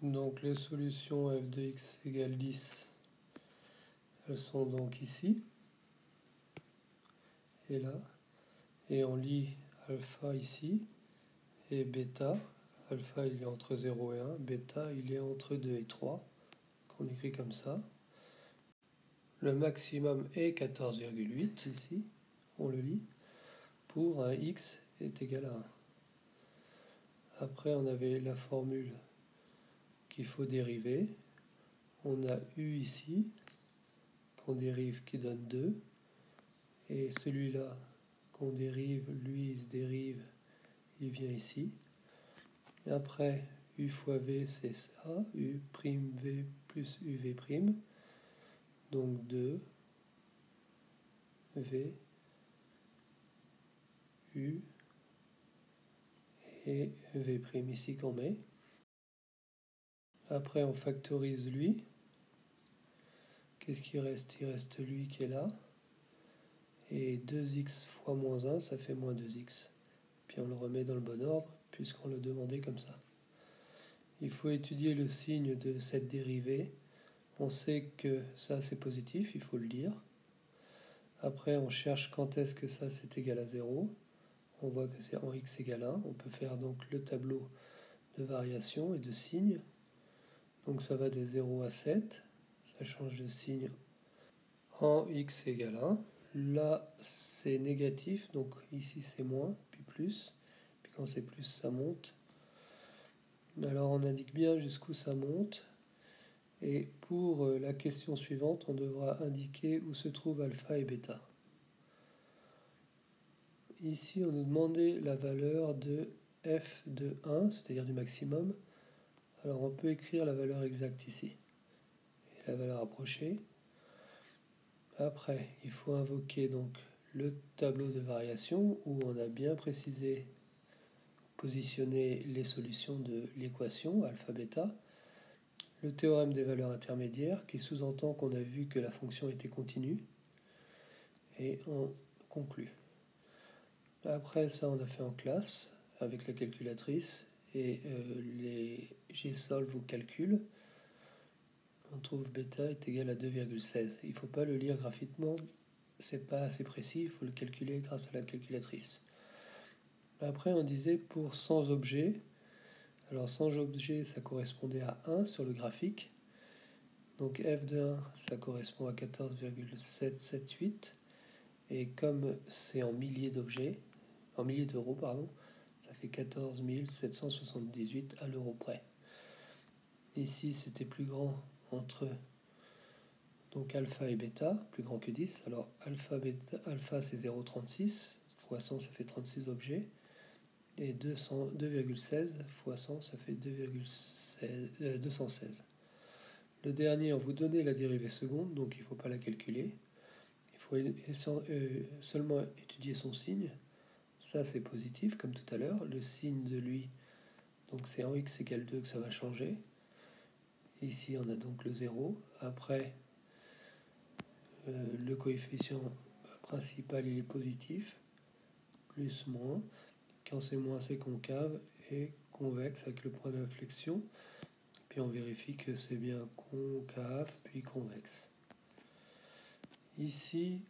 Donc les solutions f de x égale 10, elles sont donc ici et là. Et on lit alpha ici et bêta. Alpha il est entre 0 et 1, bêta il est entre 2 et 3, qu'on écrit comme ça. Le maximum est 14,8 ici, on le lit, pour un x est égal à 1. Après on avait la formule qu'il faut dériver. On a u ici, qu'on dérive qui donne 2, et celui-là qu'on dérive, lui il se dérive, il vient ici. Et après, u fois v c'est ça, u' v plus uv', donc 2 v u et v' ici qu'on met. Après on factorise lui. Qu'est-ce qui reste? Il reste lui qui est là. Et 2x fois moins 1, ça fait moins 2x. Puis on le remet dans le bon ordre, puisqu'on le demandait comme ça. Il faut étudier le signe de cette dérivée. On sait que ça c'est positif, il faut le lire. Après on cherche quand est-ce que ça c'est égal à 0. On voit que c'est en x égale 1. On peut faire donc le tableau de variation et de signe. Donc ça va de 0 à 7. Ça change de signe en x égale 1. Là c'est négatif, donc ici c'est moins, puis plus. Puis quand c'est plus, ça monte. Alors on indique bien jusqu'où ça monte. Et pour la question suivante, on devra indiquer où se trouvent alpha et bêta. Ici, on nous demandait la valeur de f de 1, c'est-à-dire du maximum. Alors on peut écrire la valeur exacte ici, et la valeur approchée. Après, il faut invoquer donc le tableau de variation, où on a bien précisé, positionné les solutions de l'équation alpha-bêta. Le théorème des valeurs intermédiaires, qui sous-entend qu'on a vu que la fonction était continue. Et on conclut. Après ça, on a fait en classe avec la calculatrice et les G-solve ou calcul. On trouve bêta est égal à 2,16. Il ne faut pas le lire graphiquement, c'est pas assez précis, il faut le calculer grâce à la calculatrice. Après, on disait pour 100 objets. Alors 100 objets, ça correspondait à 1 sur le graphique. Donc f de 1, ça correspond à 14,778. Et comme c'est en milliers d'objets, en milliers d'euros, pardon, ça fait 14 778 à l'euro près. Ici, c'était plus grand entre donc alpha et bêta, plus grand que 10. Alors alpha, bêta, alpha c'est 0,36, fois 100 ça fait 36 objets. Et 2,16 fois 100 ça fait 216. Le dernier, on vous donnait la dérivée seconde, donc il ne faut pas la calculer. Il faut seulement étudier son signe. Ça c'est positif comme tout à l'heure. Le signe de lui, donc c'est en x égale 2 que ça va changer. Ici on a donc le 0. Après le coefficient principal il est positif. Plus, moins. Quand c'est moins c'est concave et convexe avec le point d'inflexion. Puis on vérifie que c'est bien concave puis convexe. Ici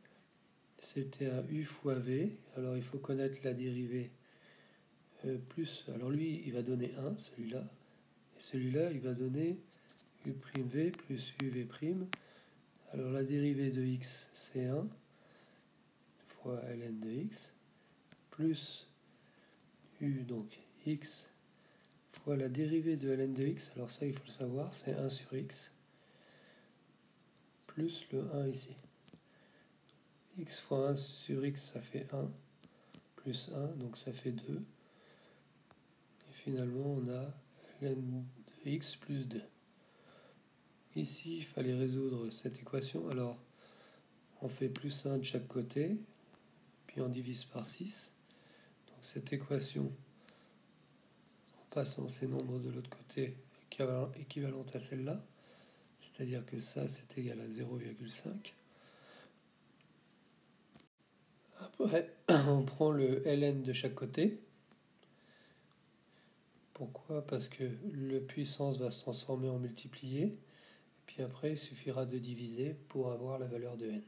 c'était un u fois v. Alors il faut connaître la dérivée. Plus, alors lui il va donner 1, celui-là, et celui-là il va donner u'v plus uv'. Alors la dérivée de x c'est 1 fois ln de x plus u, donc x fois la dérivée de ln de x, alors ça il faut le savoir, c'est 1 sur x plus le 1 ici. X fois 1 sur x ça fait 1 plus 1, donc ça fait 2. Et finalement on a ln de x plus 2. Ici, il fallait résoudre cette équation. Alors, on fait plus 1 de chaque côté, puis on divise par 6. Donc cette équation, en passant ces nombres de l'autre côté, est équivalente à celle-là. C'est-à-dire que ça, c'est égal à 0,5. Après, on prend le ln de chaque côté. Pourquoi? Parce que le puissance va se transformer en multiplié, puis après il suffira de diviser pour avoir la valeur de n.